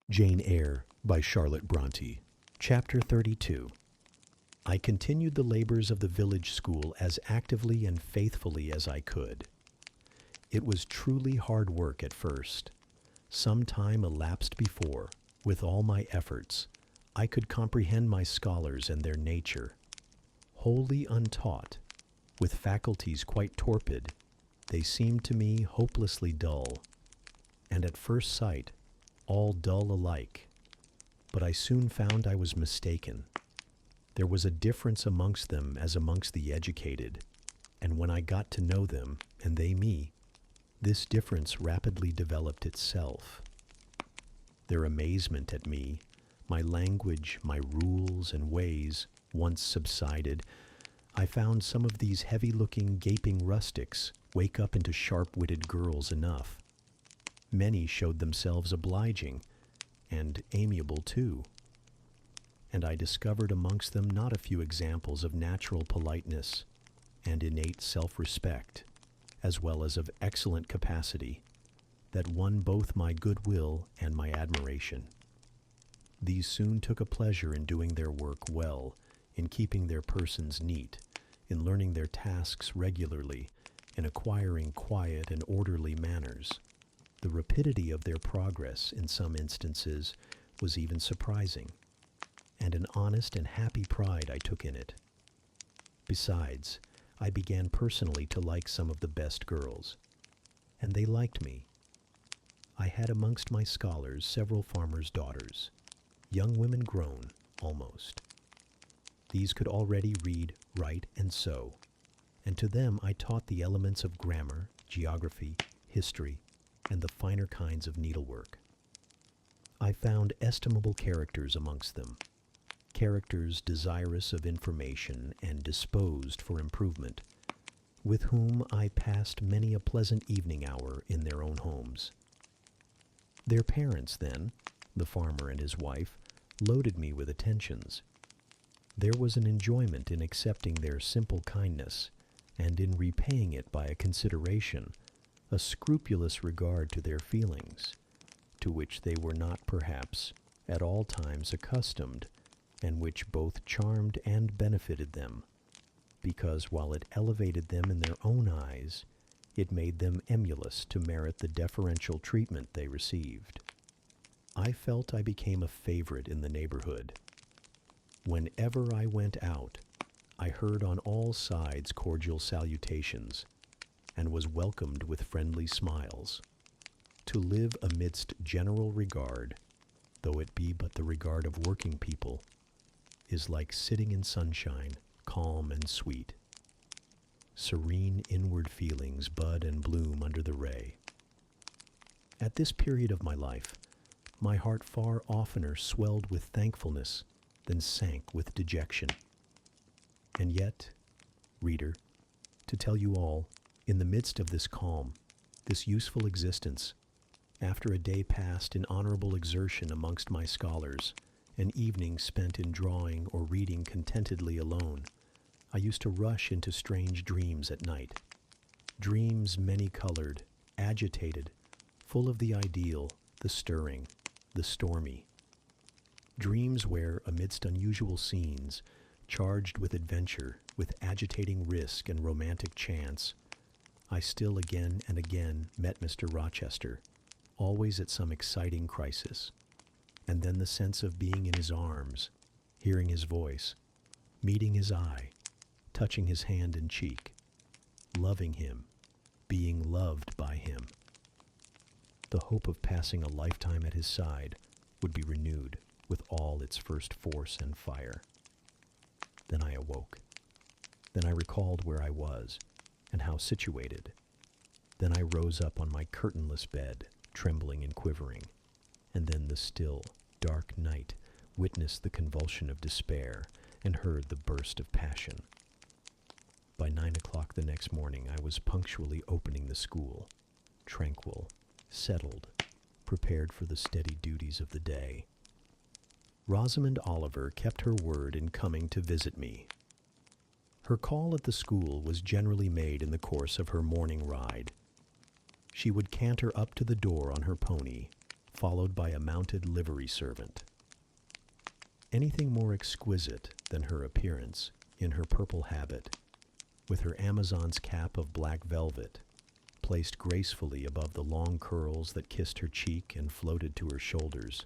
Jane Eyre by Charlotte Bronte. Chapter 32. I continued the labors of the village school as actively and faithfully as I could. It was truly hard work at first. Some time elapsed before, with all my efforts, I could comprehend my scholars and their nature. Wholly untaught, with faculties quite torpid, they seemed to me hopelessly dull, and at first sight, all dull alike. But I soon found I was mistaken. There was a difference amongst them as amongst the educated, and when I got to know them, and they me, this difference rapidly developed itself. Their amazement at me, my language, my rules and ways, once subsided, I found some of these heavy-looking, gaping rustics wake up into sharp-witted girls enough. Many showed themselves obliging, and amiable too. And I discovered amongst them not a few examples of natural politeness and innate self-respect, as well as of excellent capacity, that won both my goodwill and my admiration. These soon took a pleasure in doing their work well, in keeping their persons neat, in learning their tasks regularly, in acquiring quiet and orderly manners. The rapidity of their progress in some instances was even surprising, and an honest and happy pride I took in it. Besides, I began personally to like some of the best girls, and they liked me. I had amongst my scholars several farmers' daughters, young women grown, almost. These could already read, write, and sew, and to them I taught the elements of grammar, geography, history, and the finer kinds of needlework. I found estimable characters amongst them, characters desirous of information and disposed for improvement, with whom I passed many a pleasant evening hour in their own homes. Their parents, then, the farmer and his wife, loaded me with attentions. There was an enjoyment in accepting their simple kindness, and in repaying it by a consideration, a scrupulous regard to their feelings, to which they were not perhaps at all times accustomed, and which both charmed and benefited them, because while it elevated them in their own eyes, it made them emulous to merit the deferential treatment they received. I felt I became a favorite in the neighborhood. Whenever I went out, I heard on all sides cordial salutations, and was welcomed with friendly smiles. To live amidst general regard, though it be but the regard of working people, is like sitting in sunshine, calm and sweet. Serene inward feelings bud and bloom under the ray. At this period of my life, my heart far oftener swelled with thankfulness than sank with dejection. And yet, reader, to tell you all, in the midst of this calm, this useful existence, after a day passed in honorable exertion amongst my scholars, an evening spent in drawing or reading contentedly alone, I used to rush into strange dreams at night. Dreams many-colored, agitated, full of the ideal, the stirring, the stormy. Dreams where, amidst unusual scenes, charged with adventure, with agitating risk and romantic chance, I still again and again met Mr. Rochester, always at some exciting crisis, and then the sense of being in his arms, hearing his voice, meeting his eye, touching his hand and cheek, loving him, being loved by him. The hope of passing a lifetime at his side would be renewed with all its first force and fire. Then I awoke. Then I recalled where I was, and how situated. Then I rose up on my curtainless bed, trembling and quivering, and then the still, dark night witnessed the convulsion of despair and heard the burst of passion. By 9 o'clock the next morning I was punctually opening the school, tranquil, settled, prepared for the steady duties of the day. Rosamond Oliver kept her word in coming to visit me. Her call at the school was generally made in the course of her morning ride. She would canter up to the door on her pony, followed by a mounted livery servant. Anything more exquisite than her appearance, in her purple habit, with her Amazon's cap of black velvet, placed gracefully above the long curls that kissed her cheek and floated to her shoulders,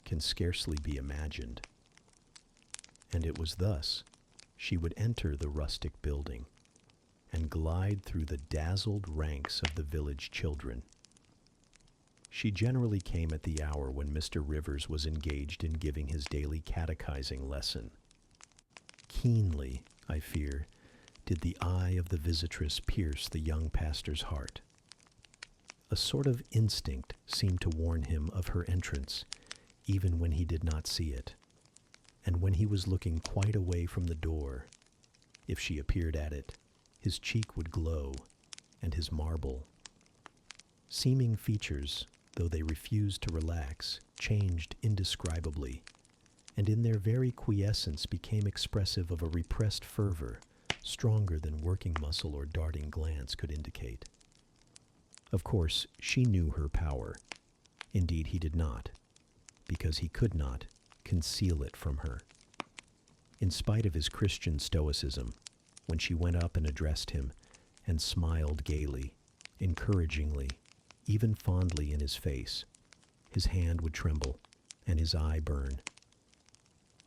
can scarcely be imagined. And it was thus she would enter the rustic building and glide through the dazzled ranks of the village children. She generally came at the hour when Mr. Rivers was engaged in giving his daily catechizing lesson. Keenly, I fear, did the eye of the visitress pierce the young pastor's heart. A sort of instinct seemed to warn him of her entrance, even when he did not see it, and when he was looking quite away from the door, if she appeared at it, his cheek would glow, and his marble. Seeming features, though they refused to relax, changed indescribably, and in their very quiescence became expressive of a repressed fervor, stronger than working muscle or darting glance could indicate. Of course, she knew her power. Indeed, he did not, because he could not conceal it from her. In spite of his Christian stoicism, when she went up and addressed him, and smiled gaily, encouragingly, even fondly in his face, his hand would tremble, and his eye burn.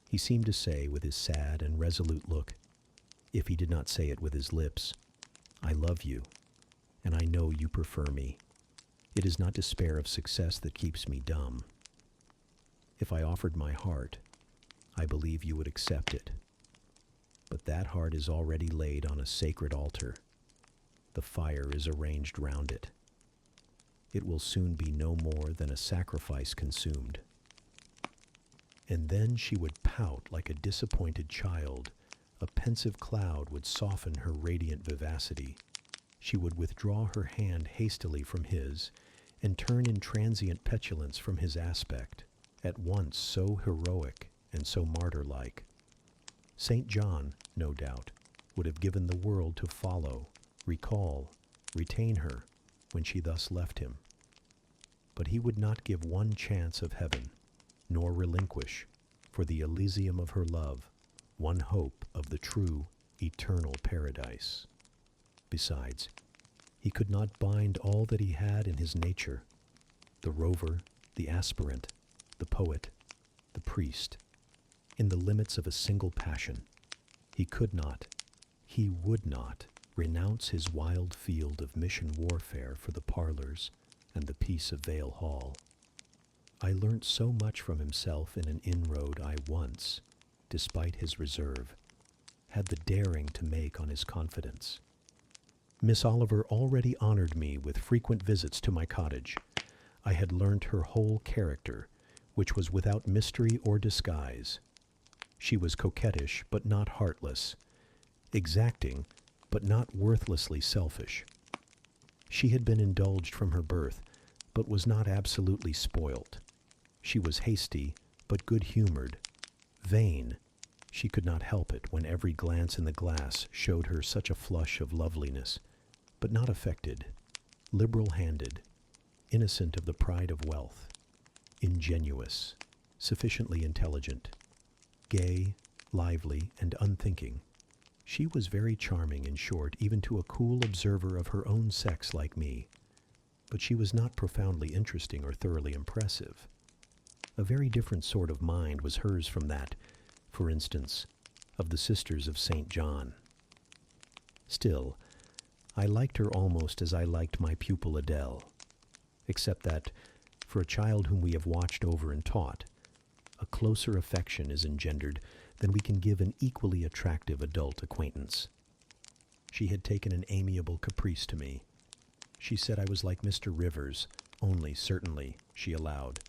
He seemed to say with his sad and resolute look, if he did not say it with his lips, "I love you, and I know you prefer me. It is not despair of success that keeps me dumb. If I offered my heart, I believe you would accept it. But that heart is already laid on a sacred altar. The fire is arranged round it. It will soon be no more than a sacrifice consumed." And then she would pout like a disappointed child. A pensive cloud would soften her radiant vivacity. She would withdraw her hand hastily from his, and turn in transient petulance from his aspect, at once so heroic and so martyr-like. St. John, no doubt, would have given the world to follow, recall, retain her, when she thus left him. But he would not give one chance of heaven, nor relinquish, for the Elysium of her love, one hope of the true, eternal paradise. Besides, he could not bind all that he had in his nature, the rover, the aspirant, the poet, the priest, in the limits of a single passion. He could not, he would not, renounce his wild field of mission warfare for the parlors and the peace of Vale Hall. I learnt so much from himself in an inroad I once, despite his reserve, had the daring to make on his confidence. Miss Oliver already honored me with frequent visits to my cottage. I had learnt her whole character, which was without mystery or disguise. She was coquettish, but not heartless, exacting, but not worthlessly selfish. She had been indulged from her birth, but was not absolutely spoilt. She was hasty, but good-humored, vain. She could not help it when every glance in the glass showed her such a flush of loveliness, but not affected, liberal-handed, innocent of the pride of wealth, ingenuous, sufficiently intelligent, gay, lively, and unthinking. She was very charming, in short, even to a cool observer of her own sex like me, but she was not profoundly interesting or thoroughly impressive. A very different sort of mind was hers from that, for instance, of the sisters of St. John. Still, I liked her almost as I liked my pupil Adele, except that, for a child whom we have watched over and taught, a closer affection is engendered than we can give an equally attractive adult acquaintance. She had taken an amiable caprice to me. She said I was like Mr. Rivers, only, certainly, she allowed,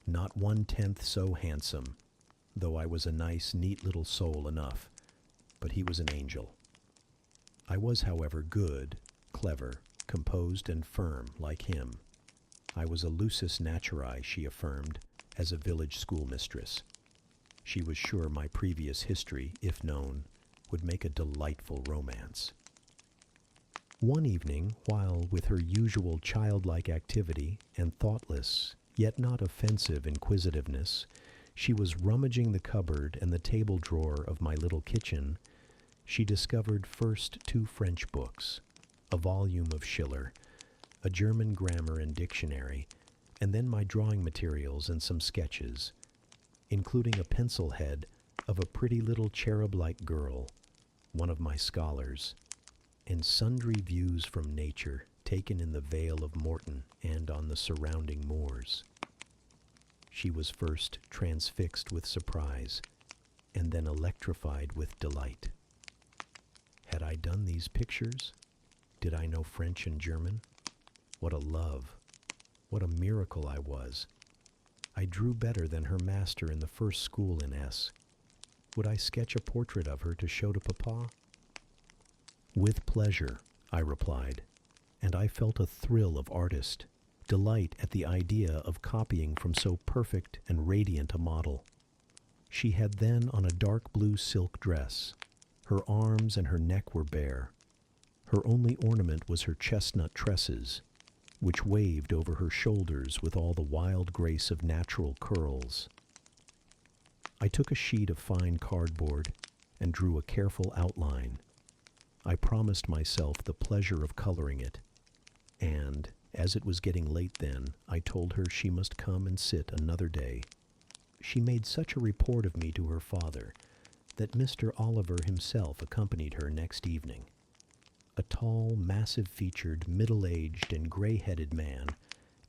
not 1/10 so handsome, though I was a nice, neat little soul enough, but he was an angel. I was, however, good, clever, composed, and firm, like him. I was a lusus naturae, she affirmed, as a village schoolmistress. She was sure my previous history, if known, would make a delightful romance. One evening, while with her usual childlike activity and thoughtless, yet not offensive inquisitiveness, she was rummaging the cupboard and the table drawer of my little kitchen. She discovered first 2 French books, a volume of Schiller, a German grammar and dictionary, and then my drawing materials and some sketches, including a pencil head of a pretty little cherub-like girl, one of my scholars, and sundry views from nature taken in the Vale of Morton and on the surrounding moors. She was first transfixed with surprise, and then electrified with delight. Had I done these pictures? Did I know French and German? What a love! What a miracle I was! I drew better than her master in the first school in S. Would I sketch a portrait of her to show to Papa? With pleasure, I replied, and I felt a thrill of artist, delight at the idea of copying from so perfect and radiant a model. She had then on a dark blue silk dress. Her arms and her neck were bare. Her only ornament was her chestnut tresses, which waved over her shoulders with all the wild grace of natural curls. I took a sheet of fine cardboard and drew a careful outline. I promised myself the pleasure of coloring it, and, as it was getting late then, I told her she must come and sit another day. She made such a report of me to her father that Mr. Oliver himself accompanied her next evening. A tall, massive-featured, middle-aged, and gray-headed man,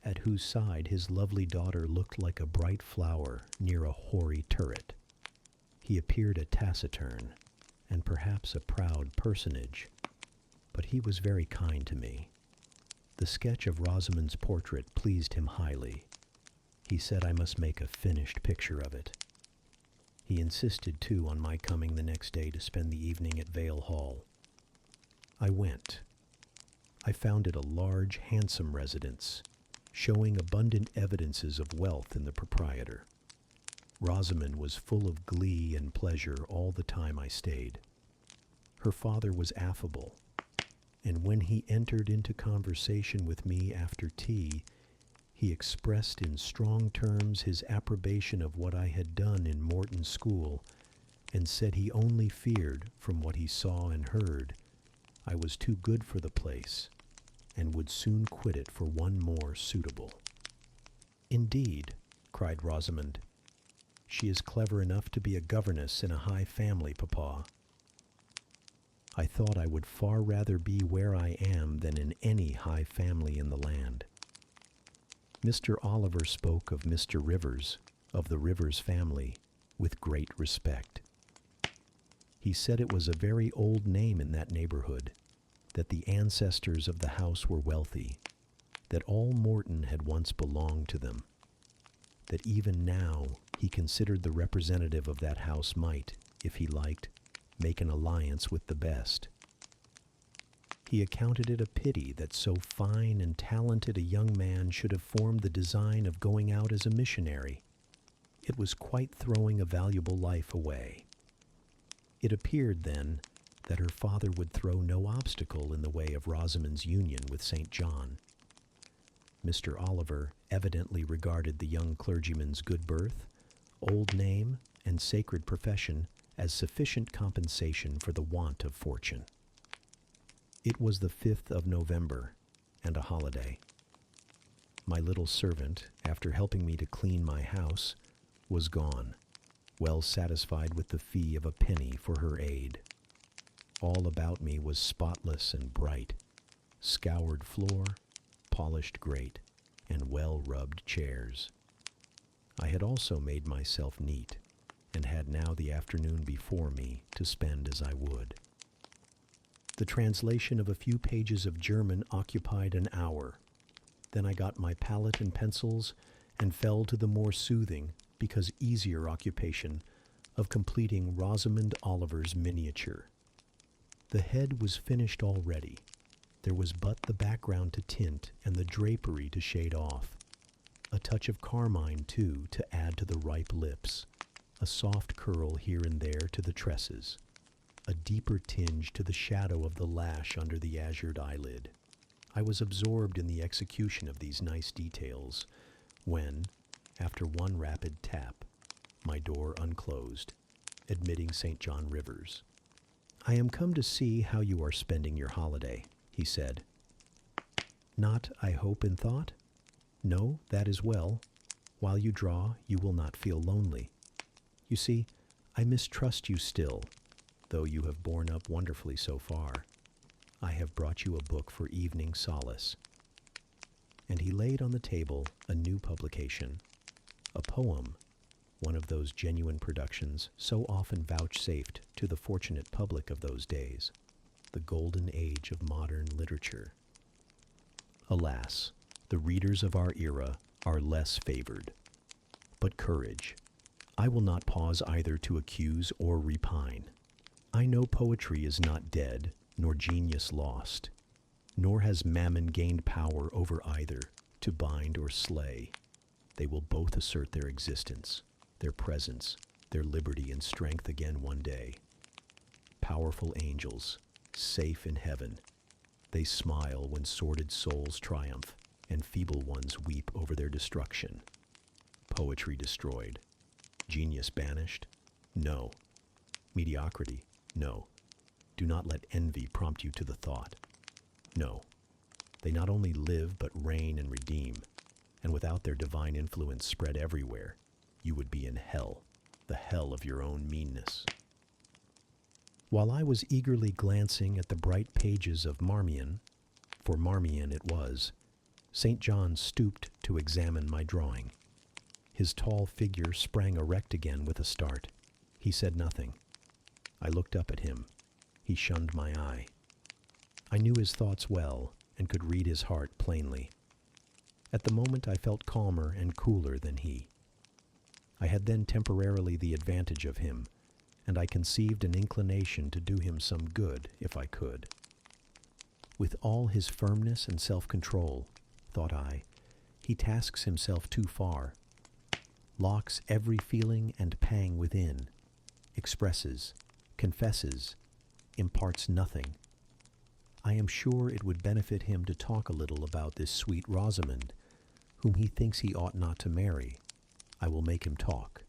at whose side his lovely daughter looked like a bright flower near a hoary turret. He appeared a taciturn, and perhaps a proud personage, but he was very kind to me. The sketch of Rosamond's portrait pleased him highly. He said I must make a finished picture of it. He insisted, too, on my coming the next day to spend the evening at Vale Hall. I went. I found it a large, handsome residence, showing abundant evidences of wealth in the proprietor. Rosamond was full of glee and pleasure all the time I stayed. Her father was affable, and when he entered into conversation with me after tea, he expressed in strong terms his approbation of what I had done in Morton School, and said he only feared, from what he saw and heard, I was too good for the place, and would soon quit it for one more suitable. "Indeed," cried Rosamond, "she is clever enough to be a governess in a high family, Papa." I thought I would far rather be where I am than in any high family in the land. Mr. Oliver spoke of Mr. Rivers, of the Rivers family, with great respect. He said it was a very old name in that neighborhood, that the ancestors of the house were wealthy, that all Morton had once belonged to them, that even now he considered the representative of that house might, if he liked, make an alliance with the best. He accounted it a pity that so fine and talented a young man should have formed the design of going out as a missionary. It was quite throwing a valuable life away. It appeared, then, that her father would throw no obstacle in the way of Rosamond's union with St. John. Mr. Oliver evidently regarded the young clergyman's good birth, old name, and sacred profession as sufficient compensation for the want of fortune. It was the 5th of November, and a holiday. My little servant, after helping me to clean my house, was gone, well satisfied with the fee of a penny for her aid. All about me was spotless and bright, scoured floor, polished grate, and well-rubbed chairs. I had also made myself neat, and had now the afternoon before me to spend as I would. The translation of a few pages of German occupied an hour. Then I got my palette and pencils and fell to the more soothing, because easier occupation, of completing Rosamond Oliver's miniature. The head was finished already. There was but the background to tint and the drapery to shade off. A touch of carmine, too, to add to the ripe lips. A soft curl here and there to the tresses. A deeper tinge to the shadow of the lash under the azured eyelid. I was absorbed in the execution of these nice details, when, after one rapid tap, my door unclosed, admitting St. John Rivers. "I am come to see how you are spending your holiday," he said. "Not, I hope, in thought? No, that is well. While you draw, you will not feel lonely. You see, I mistrust you still, though you have borne up wonderfully so far. I have brought you a book for evening solace." And he laid on the table a new publication, a poem, one of those genuine productions so often vouchsafed to the fortunate public of those days, the golden age of modern literature. Alas, the readers of our era are less favored. But courage. I will not pause either to accuse or repine. I know poetry is not dead, nor genius lost, nor has mammon gained power over either to bind or slay. They will both assert their existence, their presence, their liberty and strength again one day. Powerful angels, safe in heaven, they smile when sordid souls triumph and feeble ones weep over their destruction. Poetry destroyed. Genius banished? No. Mediocrity? No. Do not let envy prompt you to the thought. No. They not only live but reign and redeem, and without their divine influence spread everywhere, you would be in hell, the hell of your own meanness. While I was eagerly glancing at the bright pages of Marmion, for Marmion it was, St. John stooped to examine my drawing. His tall figure sprang erect again with a start. He said nothing. I looked up at him. He shunned my eye. I knew his thoughts well and could read his heart plainly. At the moment I felt calmer and cooler than he. I had then temporarily the advantage of him, and I conceived an inclination to do him some good if I could. With all his firmness and self-control, thought I, he tasks himself too far, locks every feeling and pang within, expresses, confesses, imparts nothing. I am sure it would benefit him to talk a little about this sweet Rosamond, whom he thinks he ought not to marry. I will make him talk.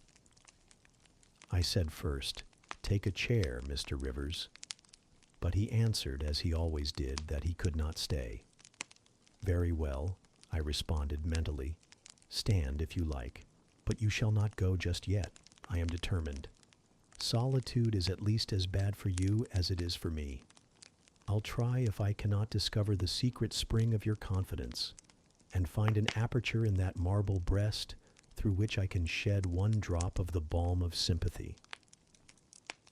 I said first, "Take a chair, Mr. Rivers." But he answered, as he always did, that he could not stay. "Very well," I responded mentally. "Stand if you like, but you shall not go just yet. I am determined. Solitude is at least as bad for you as it is for me. I'll try if I cannot discover the secret spring of your confidence, and find an aperture in that marble breast through which I can shed one drop of the balm of sympathy."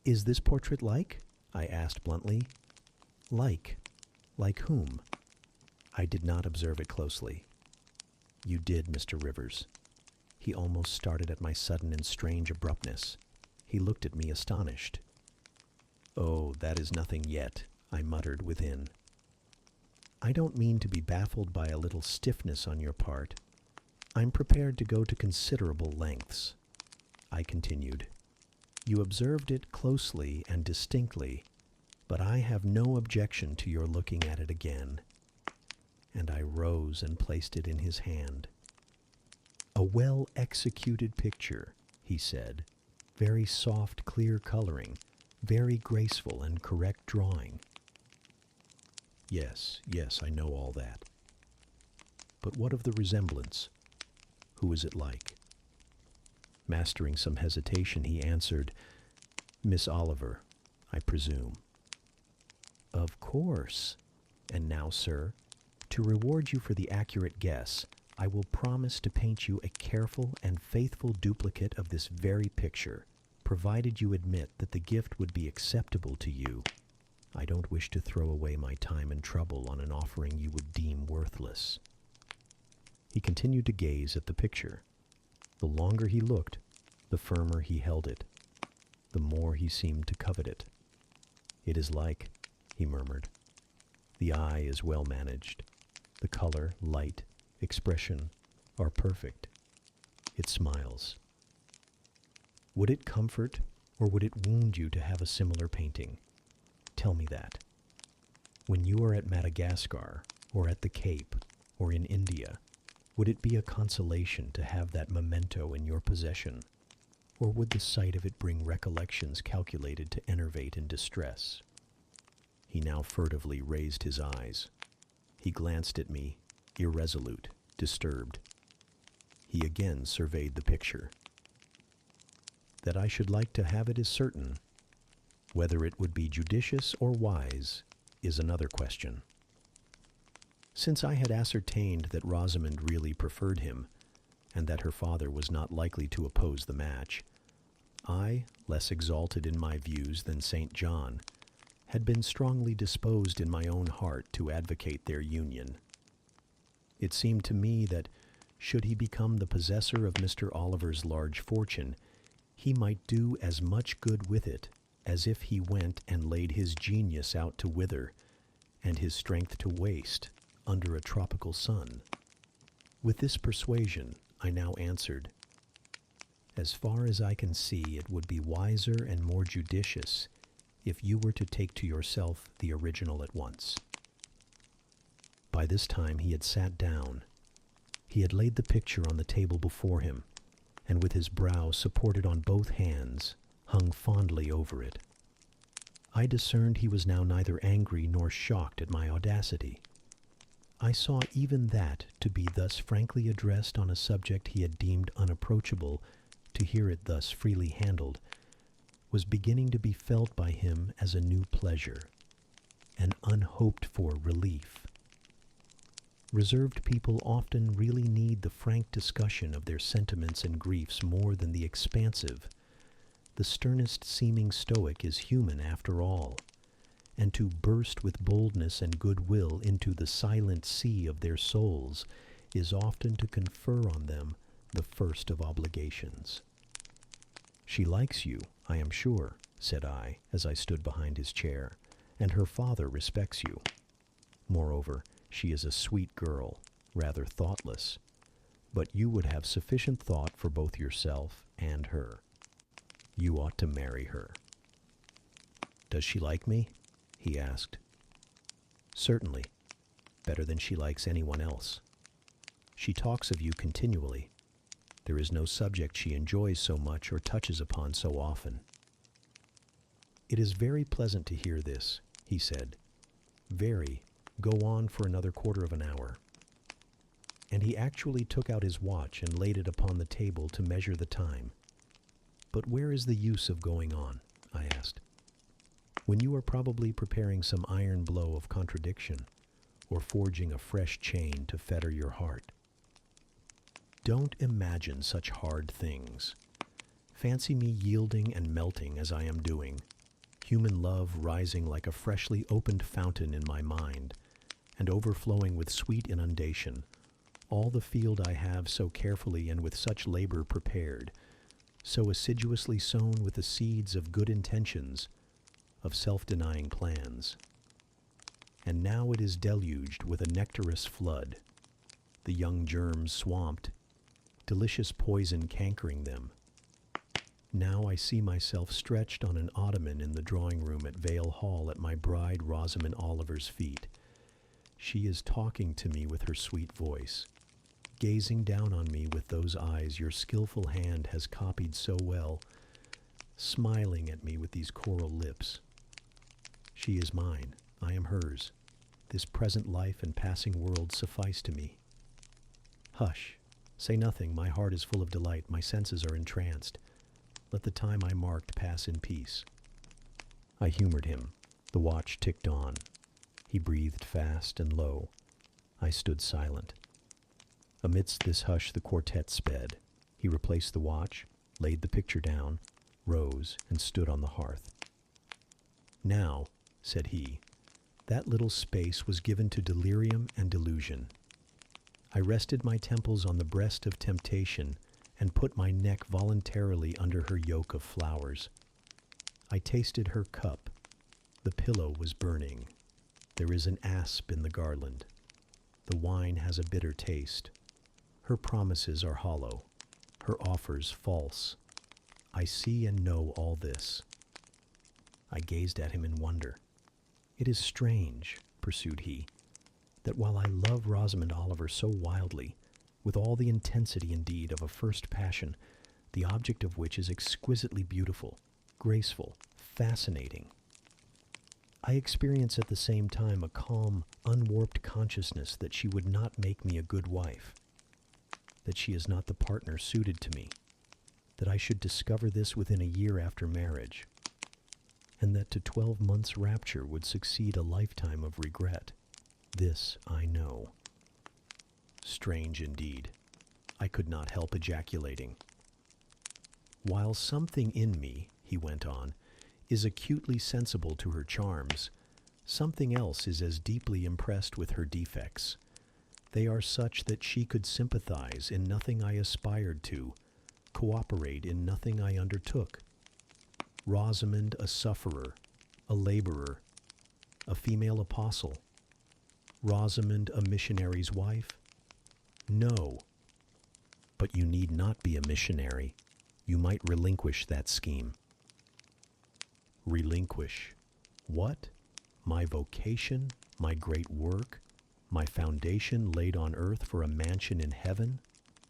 "Is this portrait like?" I asked bluntly. Like whom?" I did not observe it closely. "You did, Mr. Rivers." He almost started at my sudden and strange abruptness. He looked at me astonished. "Oh, that is nothing yet," I muttered within. "I don't mean to be baffled by a little stiffness on your part. I'm prepared to go to considerable lengths." I continued. "You observed it closely and distinctly, but I have no objection to your looking at it again." And I rose and placed it in his hand. "A well-executed picture," he said. "Very soft, clear coloring, very graceful and correct drawing." Yes, I know all that. But what of the resemblance? Who is it like?" Mastering some hesitation, he answered, "Miss Oliver, I presume." "Of course. And now, sir, to reward you for the accurate guess, I will promise to paint you a careful and faithful duplicate of this very picture, provided you admit that the gift would be acceptable to you. I don't wish to throw away my time and trouble on an offering you would deem worthless." He continued to gaze at the picture. The longer he looked, the firmer he held it, the more he seemed to covet it. "It is like," he murmured. "The eye is well managed. The color, light, expression are perfect. It smiles. Would it comfort or would it wound you to have a similar painting? Tell me that. When you are at Madagascar or at the Cape or in India, Would it be a consolation to have that memento in your possession, or would the sight of it bring recollections calculated to enervate and distress? He now furtively raised his eyes. He glanced at me, irresolute, disturbed. He again surveyed the picture. That I should like to have it is certain. Whether it would be judicious or wise is another question. Since I had ascertained that Rosamond really preferred him, and that her father was not likely to oppose the match, I, less exalted in my views than St. John, had been strongly disposed in my own heart to advocate their union. It seemed to me that, should he become the possessor of Mr. Oliver's large fortune, he might do as much good with it as if he went and laid his genius out to wither, and his strength to waste, under a tropical sun. With this persuasion, I now answered, "As far as I can see, it would be wiser and more judicious if you were to take to yourself the original at once." By this time he had sat down. He had laid the picture on the table before him, and with his brow supported on both hands, hung fondly over it. I discerned he was now neither angry nor shocked at my audacity. I saw even that to be thus frankly addressed on a subject he had deemed unapproachable, to hear it thus freely handled, was beginning to be felt by him as a new pleasure, an unhoped-for relief. Reserved people often really need the frank discussion of their sentiments and griefs more than the expansive. The sternest-seeming stoic is human after all, and to burst with boldness and goodwill into the silent sea of their souls is often to confer on them the first of obligations. "She likes you, I am sure," said I, as I stood behind his chair, "and her father respects you. Moreover, she is a sweet girl, rather thoughtless, but you would have sufficient thought for both yourself and her. You ought to marry her." "Does she like me?" he asked. "Certainly, better than she likes anyone else. She talks of you continually. There is no subject she enjoys so much or touches upon so often." "It is very pleasant to hear this," he said. "Very. Go on for another quarter of an hour." And he actually took out his watch and laid it upon the table to measure the time. "But where is the use of going on?" I asked. "When you are probably preparing some iron blow of contradiction, or forging a fresh chain to fetter your heart. Don't imagine such hard things. Fancy me yielding and melting as I am doing, human love rising like a freshly opened fountain in my mind, and overflowing with sweet inundation, all the field I have so carefully and with such labor prepared, so assiduously sown with the seeds of good intentions, of self-denying plans. And now it is deluged with a nectarous flood, the young germs swamped, delicious poison cankering them. Now I see myself stretched on an ottoman in the drawing-room at Vale Hall at my bride Rosamond Oliver's feet. She is talking to me with her sweet voice, gazing down on me with those eyes your skillful hand has copied so well, smiling at me with these coral lips. She is mine, I am hers. This present life and passing world suffice to me. Hush, say nothing, my heart is full of delight, my senses are entranced. Let the time I marked pass in peace. I humored him. The watch ticked on. He breathed fast and low. I stood silent. Amidst this hush the quartet sped. He replaced the watch, laid the picture down, rose, and stood on the hearth. "Now," said he, "that little space was given to delirium and delusion. I rested my temples on the breast of temptation and put my neck voluntarily under her yoke of flowers. I tasted her cup. The pillow was burning. There is an asp in the garland. The wine has a bitter taste. Her promises are hollow, her offers false. I see and know all this." I gazed at him in wonder. "It is strange," pursued he, "that while I love Rosamond Oliver so wildly, with all the intensity indeed of a first passion, the object of which is exquisitely beautiful, graceful, fascinating. I experience at the same time a calm, unwarped consciousness that she would not make me a good wife, that she is not the partner suited to me, that I should discover this within a year after marriage, and that to 12 months' rapture would succeed a lifetime of regret. This I know. Strange indeed. I could not help ejaculating. While something in me, he went on, is acutely sensible to her charms, something else is as deeply impressed with her defects. They are such that she could sympathize in nothing I aspired to, cooperate in nothing I undertook. Rosamond a sufferer, a laborer, a female apostle. Rosamond a missionary's wife? No. But you need not be a missionary. You might relinquish that scheme. Relinquish. What? My vocation? My great work? My foundation laid on earth for a mansion in heaven?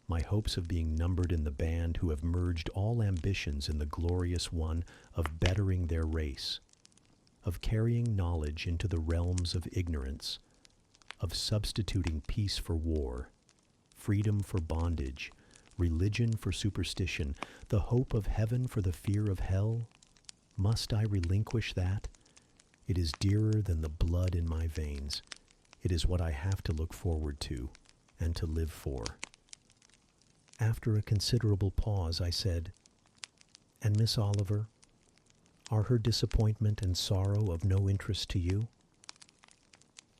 My hopes of being numbered in the band who have merged all ambitions in the glorious one of bettering their race, of carrying knowledge into the realms of ignorance, of substituting peace for war, freedom for bondage, religion for superstition, the hope of heaven for the fear of hell? Must I relinquish that? It is dearer than the blood in my veins. It is what I have to look forward to and to live for. After a considerable pause, I said, "And Miss Oliver, are her disappointment and sorrow of no interest to you?"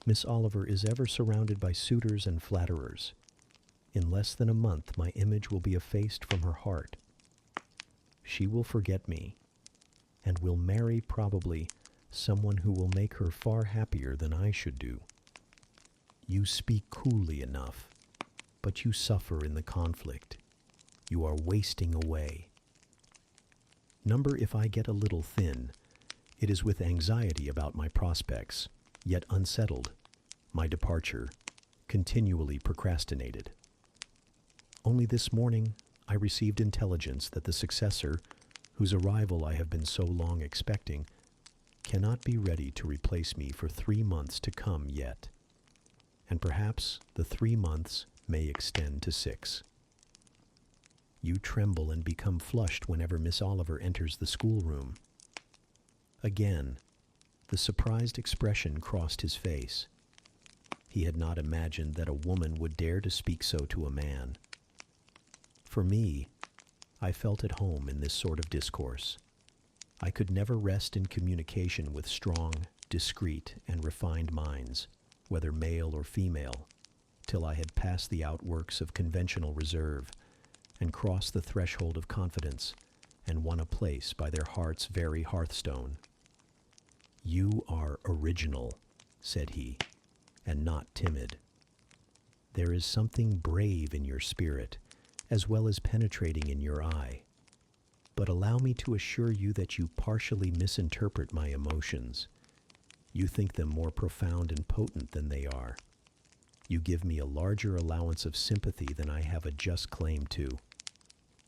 Miss Oliver is ever surrounded by suitors and flatterers. In less than a month, my image will be effaced from her heart. She will forget me, and will marry, probably, someone who will make her far happier than I should do. You speak coolly enough, but you suffer in the conflict. You are wasting away. Number if I get a little thin, it is with anxiety about my prospects, yet unsettled, my departure, continually procrastinated. Only this morning I received intelligence that the successor, whose arrival I have been so long expecting, cannot be ready to replace me for 3 months to come yet, and perhaps the 3 months may extend to 6. You tremble and become flushed whenever Miss Oliver enters the schoolroom. Again, the surprised expression crossed his face. He had not imagined that a woman would dare to speak so to a man. For me, I felt at home in this sort of discourse. I could never rest in communication with strong, discreet, and refined minds, whether male or female, till I had passed the outworks of conventional reserve and crossed the threshold of confidence and won a place by their heart's very hearthstone. "You are original," said he, "and not timid. There is something brave in your spirit, as well as penetrating in your eye. But allow me to assure you that you partially misinterpret my emotions. You think them more profound and potent than they are. You give me a larger allowance of sympathy than I have a just claim to.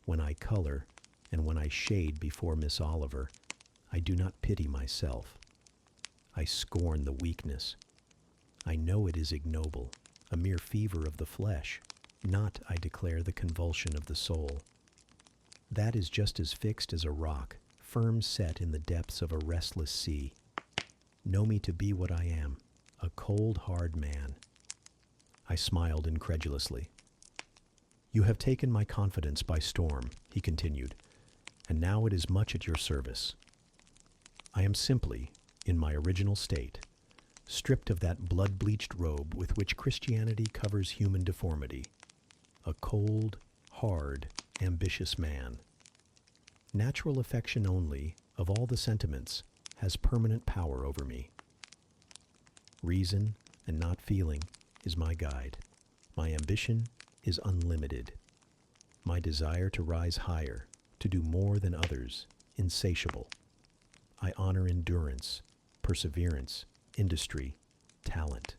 When I color, and when I shade before Miss Oliver, I do not pity myself. I scorn the weakness. I know it is ignoble, a mere fever of the flesh, not, I declare, the convulsion of the soul. That is just as fixed as a rock, firm set in the depths of a restless sea. Know me to be what I am, a cold, hard man." I smiled incredulously. "You have taken my confidence by storm," he continued, "and now it is much at your service. I am simply, in my original state, stripped of that blood-bleached robe with which Christianity covers human deformity, a cold, hard, ambitious man. Natural affection only, of all the sentiments, has permanent power over me. Reason, and not feeling, is my guide. My ambition is unlimited. My desire to rise higher, to do more than others, insatiable. I honor endurance, perseverance, industry, talent.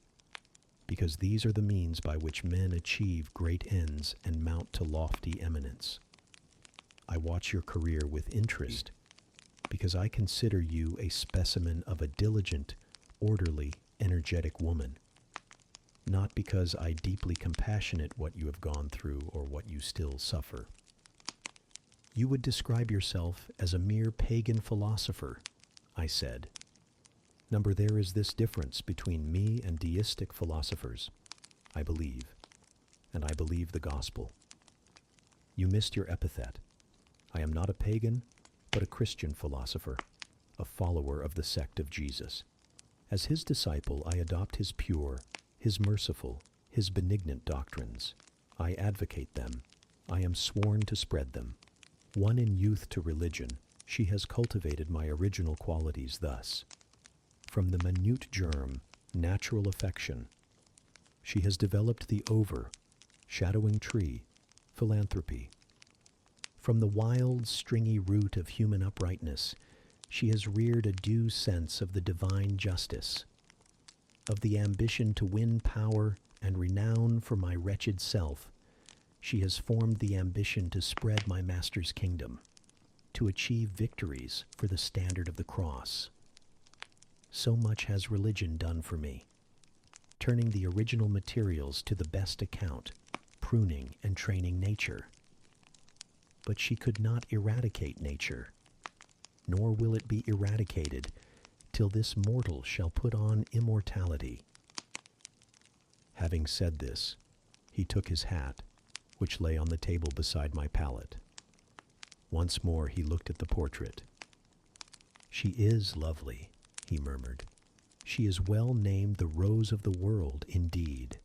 because these are the means by which men achieve great ends and mount to lofty eminence. I watch your career with interest, because I consider you a specimen of a diligent, orderly, energetic woman, not because I deeply compassionate what you have gone through or what you still suffer. You would describe yourself as a mere pagan philosopher, I said. Number, there is this difference between me and deistic philosophers. I believe, and I believe the gospel. You missed your epithet. I am not a pagan, but a Christian philosopher, a follower of the sect of Jesus. As his disciple, I adopt his pure, his merciful, his benignant doctrines. I advocate them. I am sworn to spread them. Won in youth to religion, she has cultivated my original qualities thus. From the minute germ, natural affection, she has developed the shadowing tree, philanthropy. From the wild, stringy root of human uprightness, she has reared a due sense of the divine justice, of the ambition to win power and renown for my wretched self. She has formed the ambition to spread my master's kingdom, to achieve victories for the standard of the cross. So much has religion done for me, turning the original materials to the best account, pruning and training nature. But she could not eradicate nature, nor will it be eradicated till this mortal shall put on immortality. Having said this, he took his hat, which lay on the table beside my pallet. Once more he looked at the portrait. She is lovely, he murmured. She is well named the Rose of the World, indeed.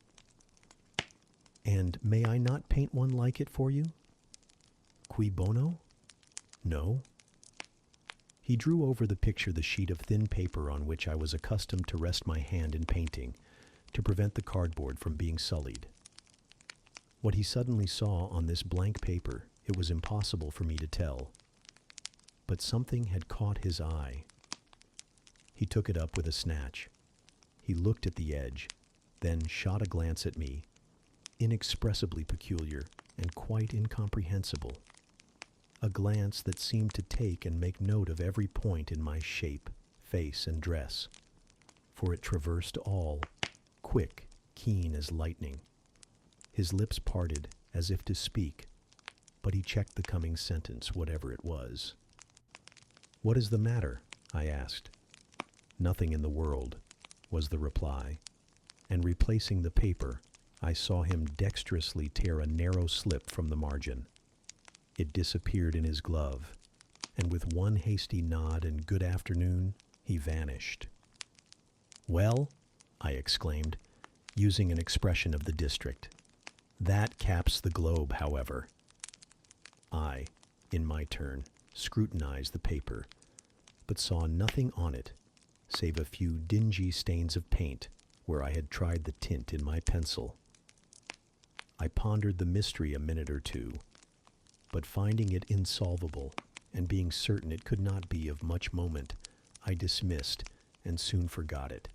And may I not paint one like it for you? Cui bono? No. He drew over the picture the sheet of thin paper on which I was accustomed to rest my hand in painting, to prevent the cardboard from being sullied. What he suddenly saw on this blank paper, it was impossible for me to tell. But something had caught his eye. He took it up with a snatch. He looked at the edge, then shot a glance at me, inexpressibly peculiar and quite incomprehensible. A glance that seemed to take and make note of every point in my shape, face, and dress, for it traversed all, quick, keen as lightning. His lips parted as if to speak, but he checked the coming sentence, whatever it was. "What is the matter?" I asked. "Nothing in the world," was the reply, and replacing the paper, I saw him dexterously tear a narrow slip from the margin. It disappeared in his glove, and with one hasty nod and good afternoon, he vanished. "Well," I exclaimed, using an expression of the district, "that caps the globe, however." I, in my turn, scrutinized the paper, but saw nothing on it save a few dingy stains of paint where I had tried the tint in my pencil. I pondered the mystery a minute or two, but finding it insolvable, and being certain it could not be of much moment, I dismissed and soon forgot it.